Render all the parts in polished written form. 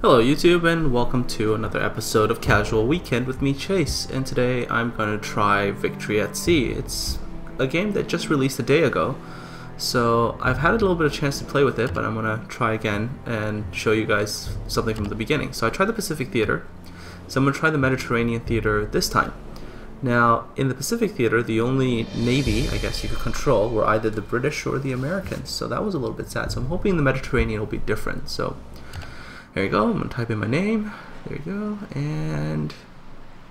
Hello YouTube and welcome to another episode of Casual Weekend with me, Chase, and today I'm going to try Victory at Sea. It's a game that just released a day ago, so I've had a little bit of chance to play with it, but I'm going to try again and show you guys something from the beginning. So I tried the Pacific Theater, so I'm going to try the Mediterranean Theater this time. Now, in the Pacific Theater, the only navy, I guess you could control, were either the British or the Americans, so that was a little bit sad. So I'm hoping the Mediterranean will be different. So there you go, I'm going to type in my name, there you go, and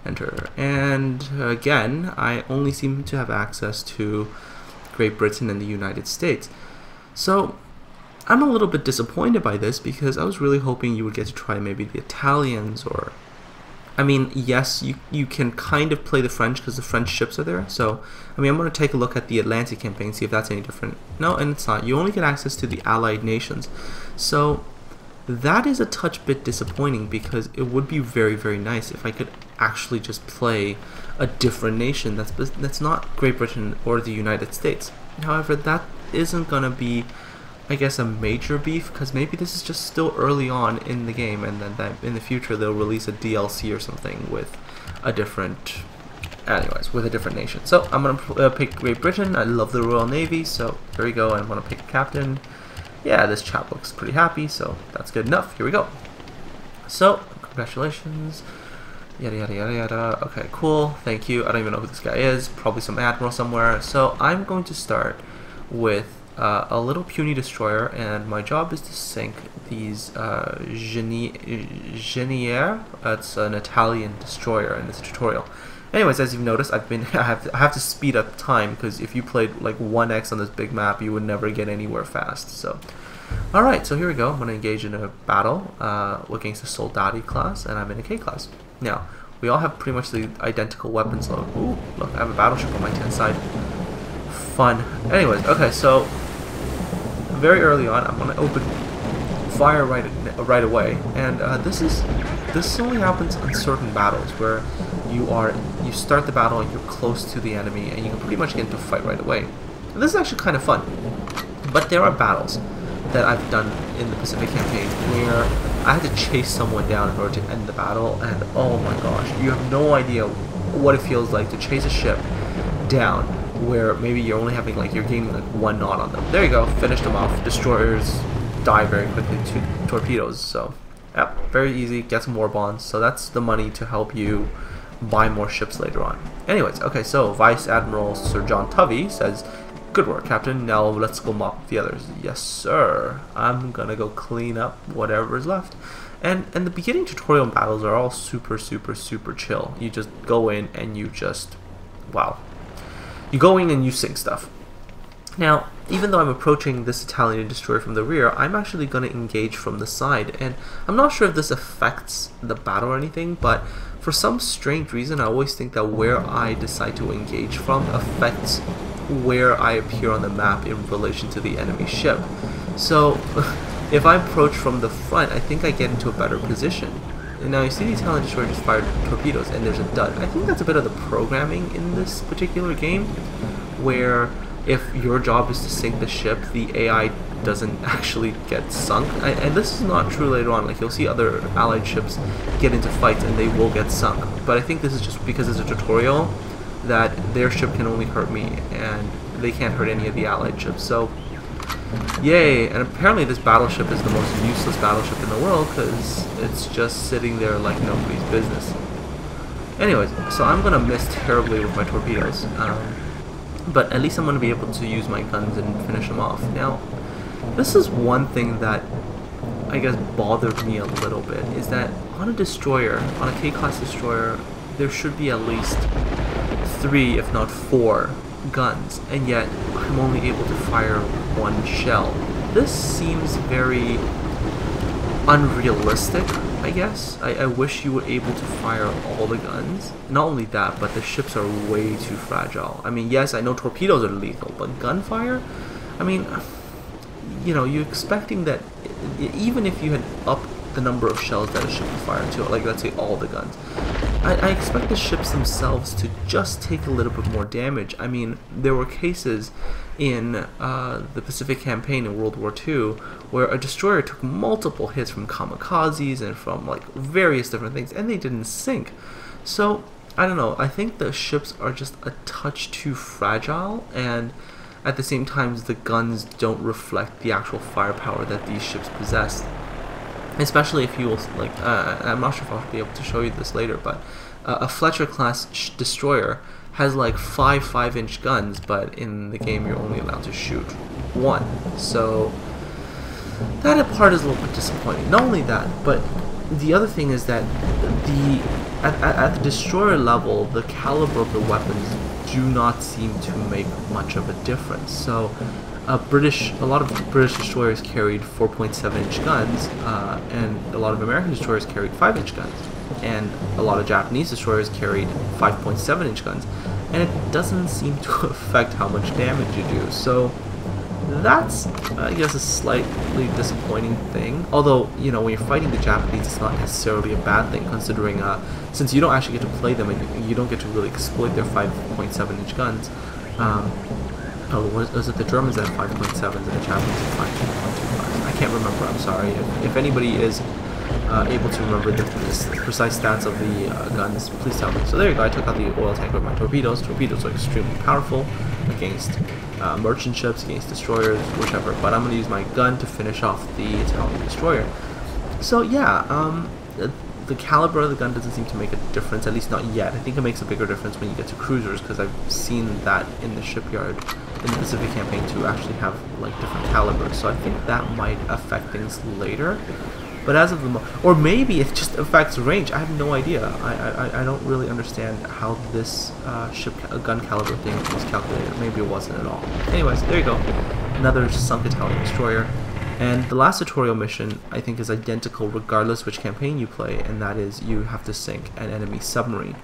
enter. And again, I only seem to have access to Great Britain and the United States. So I'm a little bit disappointed by this because I was really hoping you would get to try maybe the Italians or... I mean, yes, you can kind of play the French because the French ships are there. So, I mean, I'm going to take a look at the Atlantic campaign, see if that's any different. No, and it's not. You only get access to the Allied nations. So that is a touch bit disappointing because it would be very, very nice if I could actually just play a different nation that's not Great Britain or the United States. However, that isn't going to be, I guess, a major beef because maybe this is just still early on in the game, and then that in the future they'll release a DLC or something with a different, with a different nation. So I'm gonna pick Great Britain. I love the Royal Navy, so here we go. I'm gonna pick a captain. Yeah, this chap looks pretty happy, so that's good enough. Here we go. So congratulations. Yada yada yada yada. Okay, cool. Thank you. I don't even know who this guy is. Probably some admiral somewhere. So I'm going to start with a little puny destroyer, and my job is to sink these Geniere. It's an Italian destroyer in this tutorial. Anyways, as you've noticed, I have to speed up time because if you played like 1x on this big map, you would never get anywhere fast. So, all right, so here we go. I'm going to engage in a battle against the Soldati class, and I'm in a K class. Now, we all have pretty much the identical weapons load. Ooh, look, I have a battleship on my 10th side. Fun. Anyways, okay, so very early on, I'm going to open fire right away, and this only happens in certain battles where you start the battle and you're close to the enemy, and you can pretty much get into a fight right away. And this is actually kind of fun, but there are battles that I've done in the Pacific campaign where I had to chase someone down in order to end the battle, and oh my gosh, you have no idea what it feels like to chase a ship down where maybe you're only having you're gaining like 1 knot on them. There you go, finished them off. Destroyers die very quickly to torpedoes, so yep, very easy. Get some war bonds, so that's the money to help you buy more ships later on. Anyways, okay, so Vice Admiral Sir John Tovey says, "Good work, Captain. Now let's go mop the others." Yes, sir. I'm gonna go clean up whatever is left. And the beginning tutorial battles are all super chill. You just go in and you just, wow. You go in and you sink stuff. Now, even though I'm approaching this Italian destroyer from the rear, I'm actually going to engage from the side, and I'm not sure if this affects the battle or anything, but for some strange reason I always think that where I decide to engage from affects where I appear on the map in relation to the enemy ship. So if I approach from the front, I think I get into a better position. And now you see the Italian destroyer just fired torpedoes and there's a dud. I think that's a bit of the programming in this particular game, where if your job is to sink the ship, the AI doesn't actually get sunk. And this is not true later on. Like, you'll see other allied ships get into fights and they will get sunk. But I think this is just because it's a tutorial that their ship can only hurt me and they can't hurt any of the allied ships. So yay, and apparently this battleship is the most useless battleship in the world because it's just sitting there like nobody's business. Anyways, so I'm going to miss terribly with my torpedoes, but at least I'm going to be able to use my guns and finish them off. Now, this is one thing that I guess bothered me a little bit, is that on a destroyer, on a K-class destroyer, there should be at least 3, if not 4 guns, and yet I'm only able to fire 1 shell. This seems very unrealistic, I guess. I wish you were able to fire all the guns. Not only that, but the ships are way too fragile. I mean, yes, I know torpedoes are lethal, but gunfire? I mean, you know, you're expecting that even if you had upped the number of shells that a ship could fire to, like let's say all the guns, I expect the ships themselves to just take a little bit more damage. I mean, there were cases in the Pacific Campaign in World War II where a destroyer took multiple hits from kamikazes and from like various different things, and they didn't sink. So I don't know, I think the ships are just a touch too fragile, and at the same time the guns don't reflect the actual firepower that these ships possess. Especially if you will, like, I'm not sure if I'll be able to show you this later, but a Fletcher class destroyer has like 5-inch guns, but in the game you're only allowed to shoot 1. So that part is a little bit disappointing. Not only that, but the other thing is that at the destroyer level, the caliber of the weapons do not seem to make much of a difference. So a lot of British destroyers carried 4.7-inch guns, and a lot of American destroyers carried 5-inch guns, and a lot of Japanese destroyers carried 5.7-inch guns, and it doesn't seem to affect how much damage you do. So that's, I guess, a slightly disappointing thing. Although, you know, when you're fighting the Japanese, it's not necessarily a bad thing, considering since you don't actually get to play them and you don't get to really exploit their 5.7-inch guns. Oh, was it the Germans that had 5.7s and the Japanese had 5.25s? I can't remember, I'm sorry. If anybody is able to remember the precise stats of the guns, please tell me. So there you go, I took out the oil tanker with my torpedoes. Torpedoes are extremely powerful against merchant ships, against destroyers, whichever. But I'm going to use my gun to finish off the Italian destroyer. So yeah, the caliber of the gun doesn't seem to make a difference, at least not yet. I think it makes a bigger difference when you get to cruisers, because I've seen that in the Shipyard in the Pacific Campaign to actually have like different calibers. So I think that might affect things later. But as of the or maybe it just affects range. I have no idea. I don't really understand how this gun caliber thing was calculated. Maybe it wasn't at all. Anyways, there you go. Another sunk Italian destroyer. And the last tutorial mission, I think, is identical regardless which campaign you play, and that is you have to sink an enemy submarine.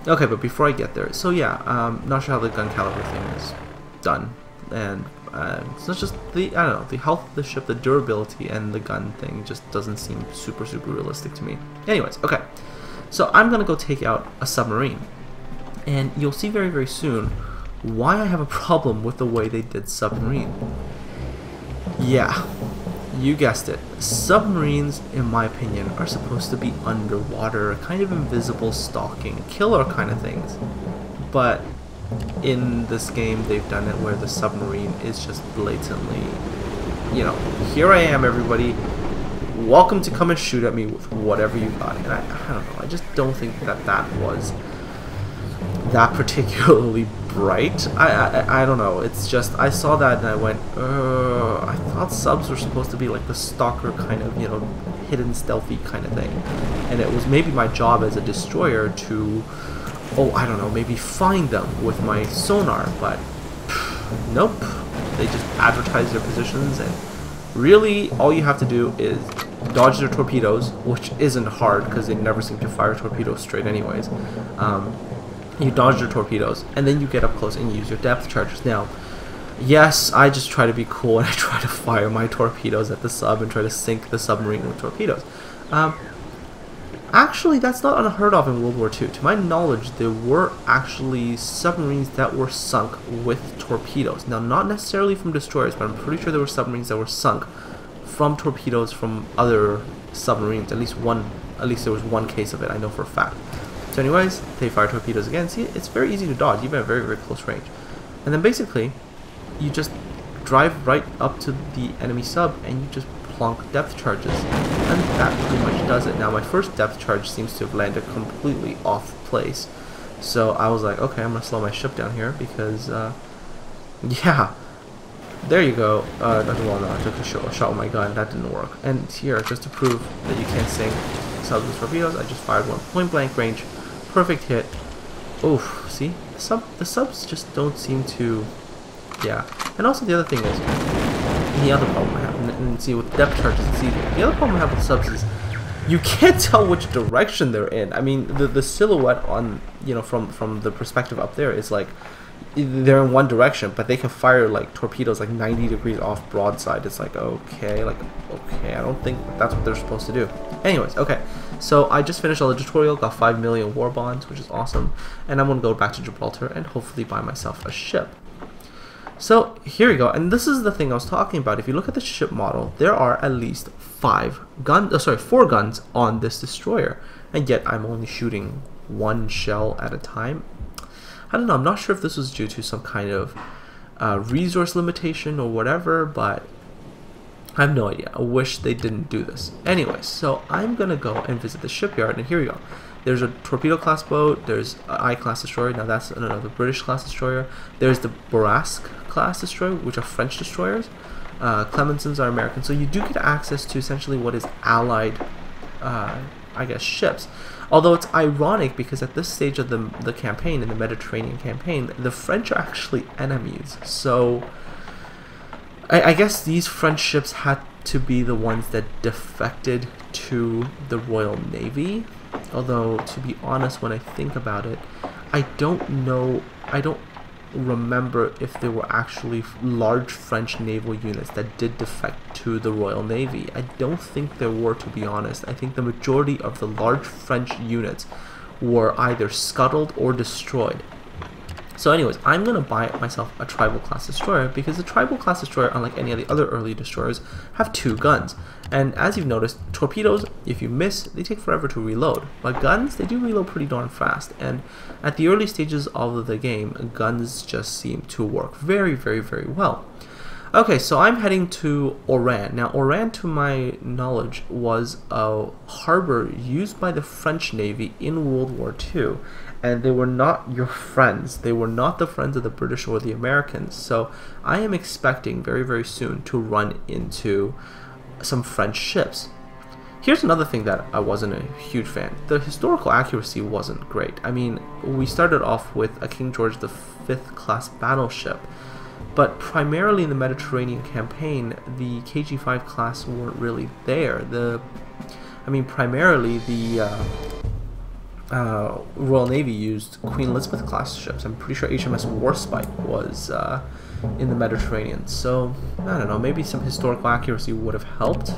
Okay, but before I get there, so yeah, not sure how the gun caliber thing is done, and so it's just the health of the ship, the durability, and the gun thing just doesn't seem super realistic to me. Anyways, okay, so I'm gonna go take out a submarine, and you'll see very soon why I have a problem with the way they did Submarine. Yeah, you guessed it. Submarines, in my opinion, are supposed to be underwater, kind of invisible, stalking, killer kind of things. But in this game, they've done it where the submarine is just blatantly, you know, here I am, everybody. Welcome to come and shoot at me with whatever you got. And I don't know, I just don't think that was that particularly bright. I don't know, it's just, I saw that and I went, I thought subs were supposed to be like the stalker kind of, you know, hidden stealthy kind of thing, and it was maybe my job as a destroyer to, oh, I don't know, maybe find them with my sonar, but nope, they just advertise their positions, and really all you have to do is dodge their torpedoes, which isn't hard because they never seem to fire torpedoes straight anyways. You dodge your torpedoes, and then you get up close and use your depth charges. Now, yes, I just try to be cool and I try to fire my torpedoes at the sub and try to sink the submarine with torpedoes. Actually, that's not unheard of in World War II. To my knowledge, there were actually submarines that were sunk with torpedoes. Now, not necessarily from destroyers, but I'm pretty sure there were submarines that were sunk from torpedoes from other submarines. At least there was one case of it, I know for a fact. So anyways, they fire torpedoes again. See, it's very easy to dodge, even at very close range. And then basically, you just drive right up to the enemy sub and you just plonk depth charges. And that pretty much does it. Now, my first depth charge seems to have landed completely off place. So I was like, okay, I'm going to slow my ship down here because, yeah. There you go. Well, no, I took a shot with my gun. That didn't work. And here, just to prove that you can't sink subs with torpedoes, I just fired one point blank range. Perfect hit. Oof, see? The subs just don't seem to... Yeah. And also the other thing is, the other problem I have, and see with depth charges, it's easy. The other problem I have with subs is you can't tell which direction they're in. I mean, the silhouette on, you know, from the perspective up there is like, they're in one direction, but they can fire like torpedoes like 90 degrees off broadside. It's like, okay, I don't think that's what they're supposed to do. Anyways, okay, So I just finished all the tutorial, got 5 million war bonds, which is awesome, and I'm going to go back to Gibraltar and hopefully buy myself a ship. So here we go, and this is the thing I was talking about. If you look at the ship model, there are at least 4 guns on this destroyer, and yet I'm only shooting 1 shell at a time. I don't know, I'm not sure if this was due to some kind of resource limitation or whatever, but I have no idea. I wish they didn't do this. Anyway, so I'm gonna go and visit the shipyard, and here we go. There's a torpedo class boat, there's an I-class destroyer, now that's another British class destroyer. There's the Bourrasque class destroyer, which are French destroyers. Clemensons are American, so you do get access to essentially what is allied, I guess, ships. Although it's ironic because at this stage of the campaign, in the Mediterranean campaign, the French are actually enemies. So I guess these French ships had to be the ones that defected to the Royal Navy. Although, to be honest, when I think about it, I don't remember if there were actually large French naval units that did defect to the Royal Navy. I don't think there were, to be honest. I think the majority of the large French units were either scuttled or destroyed. So anyways, I'm going to buy myself a tribal class destroyer because the tribal class destroyer, unlike any of the other early destroyers, have 2 guns. And as you've noticed, torpedoes, if you miss, they take forever to reload. But guns, they do reload pretty darn fast. And at the early stages of the game, guns just seem to work very, very, very well. Okay, so I'm heading to Oran. Now, Oran, to my knowledge, was a harbor used by the French Navy in World War II. And they were not your friends. They were not the friends of the British or the Americans. So I am expecting very, very soon to run into some French ships. Here's another thing that I wasn't a huge fan. The historical accuracy wasn't great. I mean, we started off with a King George V class battleship, but primarily in the Mediterranean campaign, the KG-5 class weren't really there. Primarily the Royal Navy used Queen Elizabeth class ships. I'm pretty sure HMS Warspite was in the Mediterranean. So I don't know, maybe some historical accuracy would have helped.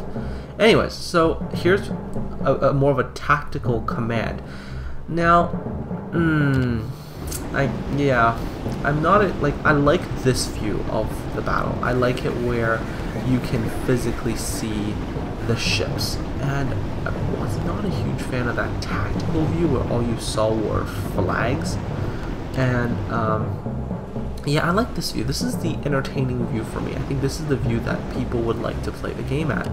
Anyways, so here's a more of a tactical command. Now, I'm not I like this view of the battle. I like it where you can physically see the ships, and I was not a huge fan of that tactical view where all you saw were flags. And yeah, I like this view. This is the entertaining view for me. I think this is the view that people would like to play the game at.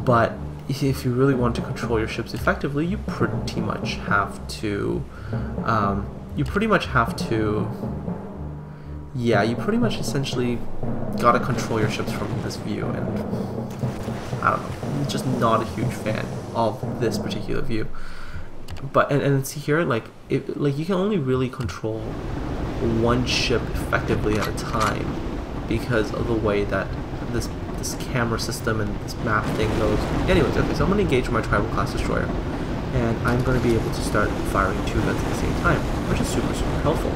But if you really want to control your ships effectively, you pretty much have to essentially gotta control your ships from this view, and I don't know, I'm just not a huge fan of this particular view. But and see here, you can only really control 1 ship effectively at a time because of the way that this camera system and this map thing goes. Anyways, okay, so I'm going to engage my tribal class destroyer, and I'm going to be able to start firing 2 guns at the same time, which is super, super helpful.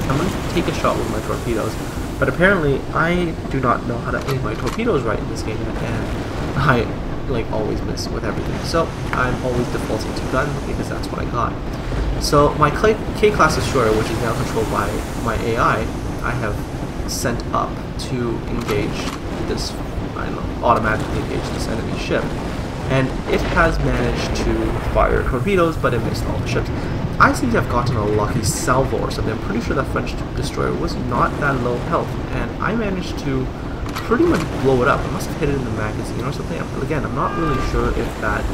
I'm going to take a shot with my torpedoes, but apparently I do not know how to aim my torpedoes right in this game, and I always miss with everything. So I'm always defaulting to gun because that's what I got. So my K-class destroyer, which is now controlled by my AI, I have sent up to engage this, automatically engage this enemy ship. And it has managed to fire torpedoes, but it missed all the ships. I seem to have gotten a lucky salvo or something. I'm pretty sure that French destroyer was not that low health, and I managed to pretty much blow it up. I must have hit it in the magazine or something. Again, I'm not really sure if that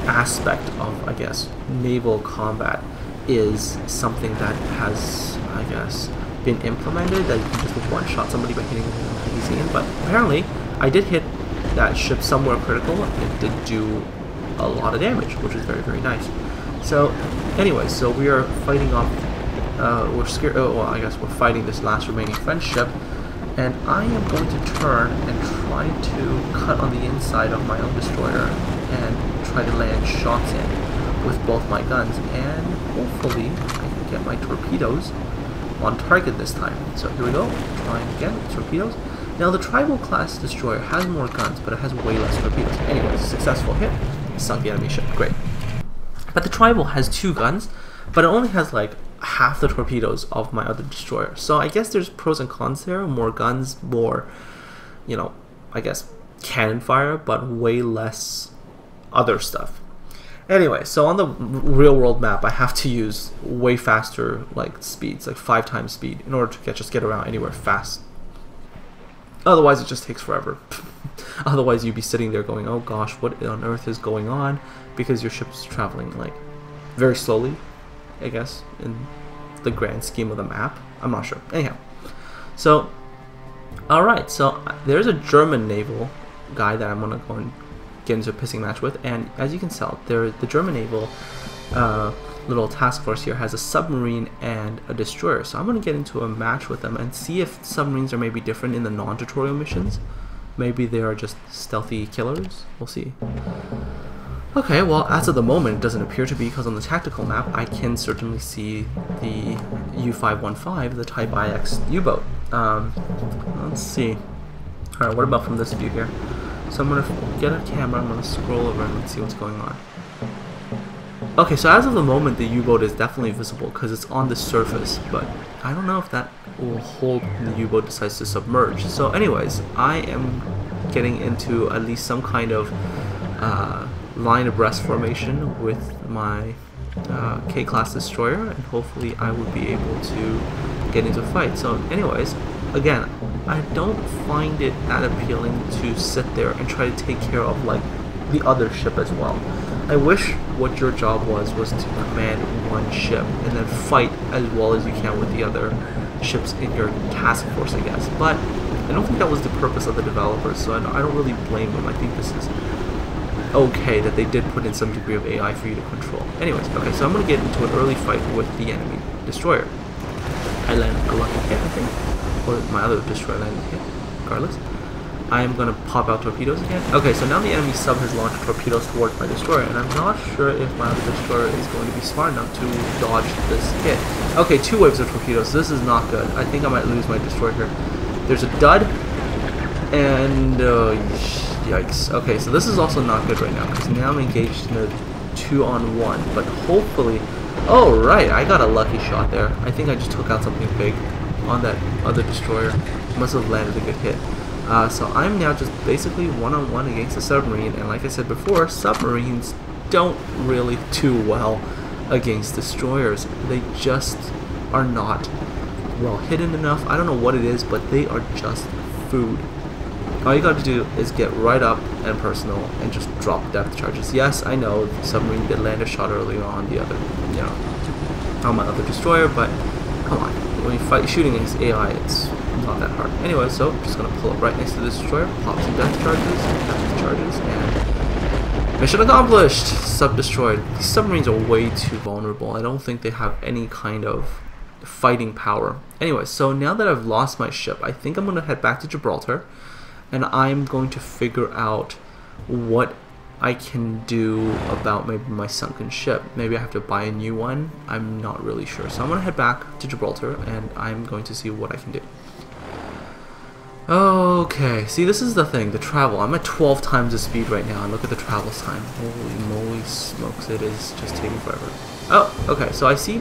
aspect of, I guess, naval combat is something that has, I guess, been implemented, that you can just one-shot somebody by hitting them in the magazine. But apparently, I did hit that ship somewhere critical. It did do a lot of damage, which is very, very nice. So, anyway, so we are fighting off, I guess we're fighting this last remaining French ship, and I am going to turn and try to cut on the inside of my own destroyer and try to land shots in with both my guns, and hopefully I can get my torpedoes on target this time. So here we go, trying again with torpedoes. Now the tribal class destroyer has more guns, but it has way less torpedoes. Anyways, successful hit. sunk the enemy ship. Great. But the Tribal has 2 guns, but it only has like half the torpedoes of my other destroyer. So I guess there's pros and cons there. More guns, more, you know, I guess cannon fire, but way less other stuff. Anyway, so on the real world map, I have to use way faster like speeds, like 5 times speed, in order to just get around anywhere fast. Otherwise, it just takes forever. Otherwise, you'd be sitting there going, "Oh gosh, what on earth is going on?" Because your ship's traveling like very slowly, I guess, in the grand scheme of the map. I'm not sure. Anyhow, so alright, so there's a German naval guy that I'm gonna go and get into a pissing match with, and as you can tell, the German naval little task force here has a submarine and a destroyer. So I'm gonna get into a match with them and see if submarines are maybe different in the non-tutorial missions. Maybe they are just stealthy killers. We'll see. Okay, well, as of the moment, it doesn't appear to be, because on the tactical map, I can certainly see the U-515, the Type IX U-boat. Let's see. Alright, what about from this view here? So I'm going to get a camera, I'm going to scroll over and see what's going on. Okay, so as of the moment, the U-boat is definitely visible because it's on the surface, but I don't know if that will hold when the U-boat decides to submerge. So anyways, I am getting into at least some kind of line abreast formation with my K-class destroyer, and hopefully I will be able to get into a fight. So anyways, again, I don't find it that appealing to sit there and try to take care of like the other ship as well. I wish what your job was to command one ship and then fight as well as you can with the other ships in your task force, I guess. But I don't think that was the purpose of the developers, so I don't really blame them. I think this is okay that they did put in some degree of AI for you to control. Anyways, okay, so I'm going to get into an early fight with the enemy destroyer. I land a lucky hit, I think, or my other destroyer landed a hit, regardless. I am going to pop out torpedoes again. Okay, so now the enemy sub has launched torpedoes towards my destroyer, and I'm not sure if my other destroyer is going to be smart enough to dodge this hit. Okay, 2 waves of torpedoes. This is not good. I think I might lose my destroyer here. There's a dud, and yikes. Okay, so this is also not good right now, because now I'm engaged in a 2-on-1, but hopefully... Oh, right, I got a lucky shot there. I think I just took out something big on that other destroyer. Must have landed a good hit. So I'm now just basically 1-on-1 against a submarine, and like I said before, submarines don't really do well against destroyers. They just are not well hidden enough. I don't know what it is, but they are just food. All you got to do is get right up and personal and just drop depth charges. Yes, I know the submarine did land a shot earlier on the other, you know, on my other destroyer, but come on, when you shooting against AI, it's not that hard. Anyway, so I'm just gonna pull up right next to the destroyer, pop some depth charges, and mission accomplished. Sub destroyed. These submarines are way too vulnerable. I don't think they have any kind of fighting power. Anyway, so now that I've lost my ship, I think I'm gonna head back to Gibraltar, and I'm going to figure out what I can do about maybe my sunken ship. Maybe I have to buy a new one. I'm not really sure. So I'm going to head back to Gibraltar, and I'm going to see what I can do. Okay, see, this is the thing, the travel. I'm at 12 times the speed right now, and look at the travel time. Holy moly smokes, it is just taking forever. Oh, okay, so I see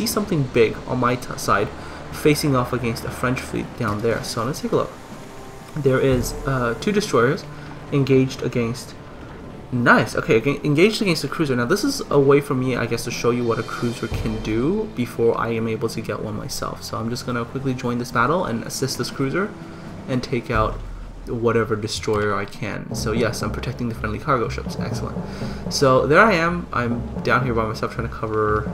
something big on my side facing off against a French fleet down there. So let's take a look. There is 2 destroyers engaged against... Nice, okay, engaged against a cruiser. Now this is a way for me, I guess, to show you what a cruiser can do before I am able to get one myself. So I'm just going to quickly join this battle and assist this cruiser and take out whatever destroyer I can. So yes, I'm protecting the friendly cargo ships. Excellent. So there I am. I'm down here by myself trying to cover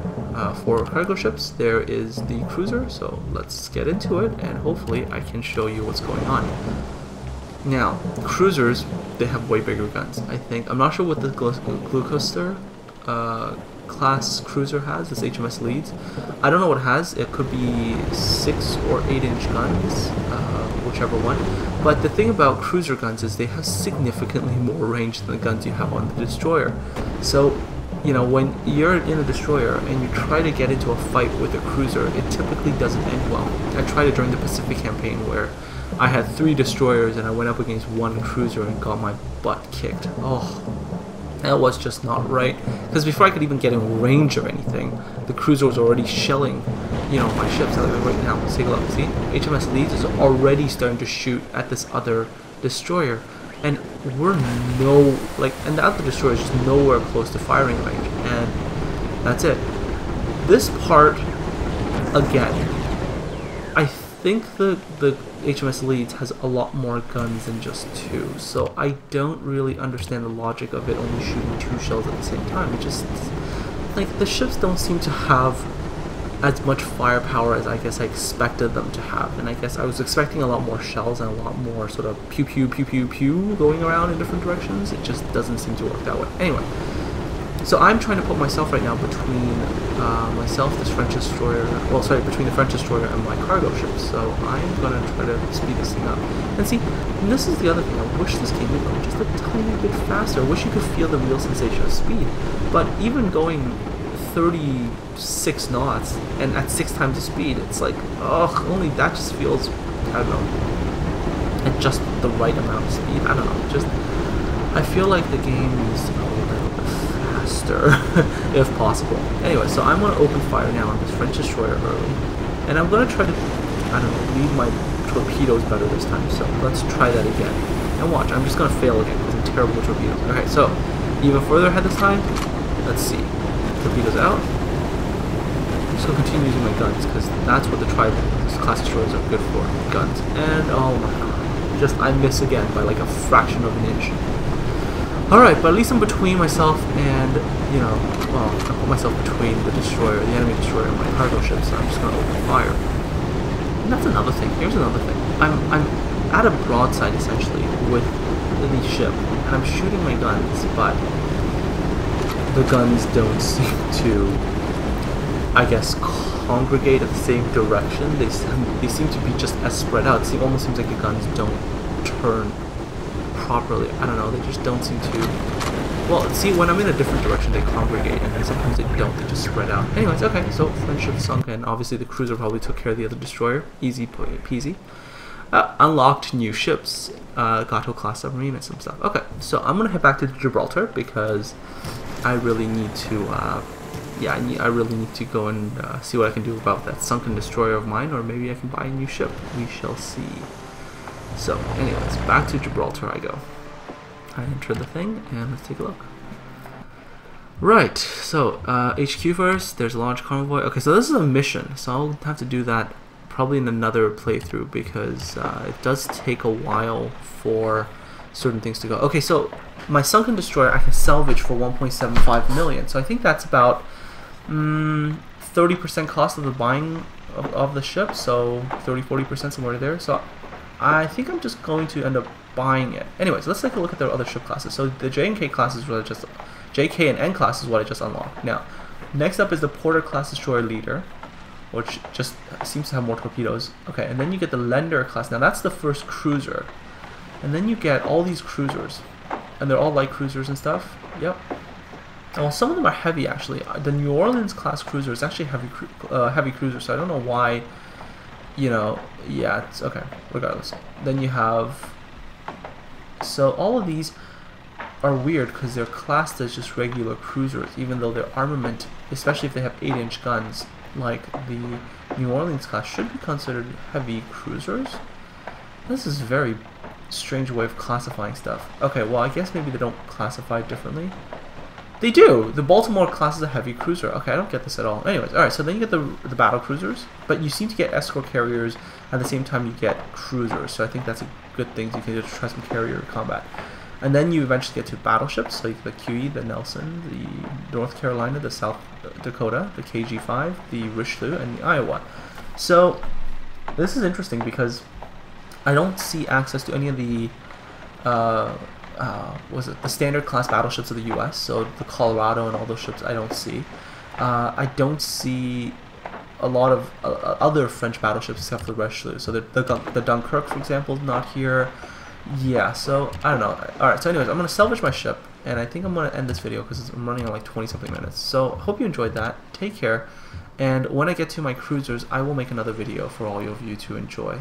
4 cargo ships. There is the cruiser, so let's get into it, and hopefully I can show you what's going on. Now, cruisers, they have way bigger guns, I think. I'm not sure what the Gloucester class cruiser has, this HMS Leeds. I don't know what it has. It could be 6 or 8-inch guns, whichever one. But the thing about cruiser guns is they have significantly more range than the guns you have on the destroyer. So, you know, when you're in a destroyer and you try to get into a fight with a cruiser, it typically doesn't end well. I tried it during the Pacific campaign where I had 3 destroyers and I went up against 1 cruiser and got my butt kicked. Oh, That was just not right, because before I could even get in range of anything, the cruiser was already shelling, you know, my ships. Like right now, let's take a look. See, HMS Leeds is already starting to shoot at this other destroyer, and we're and the other destroyer is just nowhere close to firing range, and that's it. This part, again, I think the HMS Leeds has a lot more guns than just 2, so I don't really understand the logic of it only shooting 2 shells at the same time. It just, like, the ships don't seem to have as much firepower as I guess I expected them to have, and I guess I was expecting a lot more shells and a lot more sort of pew pew pew pew pew going around in different directions. It just doesn't seem to work that way. Anyway, so I'm trying to put myself right now between this French destroyer, between the French destroyer and my cargo ships. So I'm going to try to speed this thing up. And see, this is the other thing. I wish this game would go just a tiny bit faster. I wish you could feel the real sensation of speed. But even going 36 knots and at 6 times the speed, it's like, ugh, only that just feels, I don't know, at just the right amount of speed. I don't know, just, I feel like the game needs to go a little bit faster, if possible. Anyway, so I'm going to open fire now on this French destroyer early, and I'm going to try to, I don't know, lead my torpedoes better this time, so let's try that again. And watch, I'm just going to fail again, because I'm terrible with torpedoes. Okay, so, even further ahead this time, let's see. Torpedoes out. I'm just going to continue using my guns, because that's what the class destroyers are good for, guns. And, oh my god, just, I miss again by like a fraction of an inch. Alright, but at least I'm between myself and, you know, well, I put myself between the destroyer, the enemy destroyer, and my cargo ship, so I'm just going to open fire. And that's another thing. Here's another thing. I'm at a broadside, essentially, with the ship, and I'm shooting my guns, but the guns don't seem to, I guess, congregate at the same direction. They seem to be just as spread out. It almost seems like the guns don't turn properly. I don't know, they just don't seem to, well, see, when I'm in a different direction they congregate, and then sometimes they don't, they just spread out. Anyways, okay, so French ship sunk, and obviously the cruiser probably took care of the other destroyer. Easy peasy. Unlocked new ships, got to a class submarine and some stuff. Okay, so I'm gonna head back to Gibraltar, because I really need to, I really need to go and see what I can do about that sunken destroyer of mine, or maybe I can buy a new ship. We shall see. So, anyways, back to Gibraltar I go. I enter the thing, and let's take a look. Right, so, HQ first, there's a launch convoy. Okay, so this is a mission, so I'll have to do that probably in another playthrough, because it does take a while for certain things to go. Okay, so my sunken destroyer I can salvage for 1.75 million, so I think that's about 30% cost of the buying of the ship, so 30-40% somewhere there. So I think I'm just going to end up buying it. Anyways, let's take a look at their other ship classes. So the J and K classes were just JK and N class is what I just unlocked. Now, next up is the Porter class destroyer leader, which just seems to have more torpedoes. Okay, and then you get the Lender class. Now that's the first cruiser, and then you get all these cruisers, and they're all light cruisers and stuff. Yep. Well, some of them are heavy actually. The New Orleans class cruiser is actually heavy cruiser, so I don't know why. You know, yeah, it's okay. Regardless, then you have. So all of these are weird because they're classed as just regular cruisers, even though their armament, especially if they have 8-inch guns, like the New Orleans class, should be considered heavy cruisers. This is a very strange way of classifying stuff. Okay, well, I guess maybe they don't classify differently. They do! The Baltimore class is a heavy cruiser. Okay, I don't get this at all. Anyways, alright, so then you get the battle cruisers, but you seem to get escort carriers at the same time you get cruisers, so I think that's a good thing. You can just try some carrier combat. And then you eventually get to battleships, so you get the Huey, the Nelson, the North Carolina, the South Dakota, the KG-5, the Richelieu, and the Iowa. So this is interesting because I don't see access to any of the the standard class battleships of the U.S. So the Colorado and all those ships I don't see. I don't see a lot of other French battleships except for the Richelieu. So the Dunkirk, for example, is not here. Yeah, so I don't know. Alright, so anyways, I'm going to salvage my ship, and I think I'm going to end this video because I'm running on like 20-something minutes. So hope you enjoyed that. Take care, and when I get to my cruisers, I will make another video for all of you to enjoy.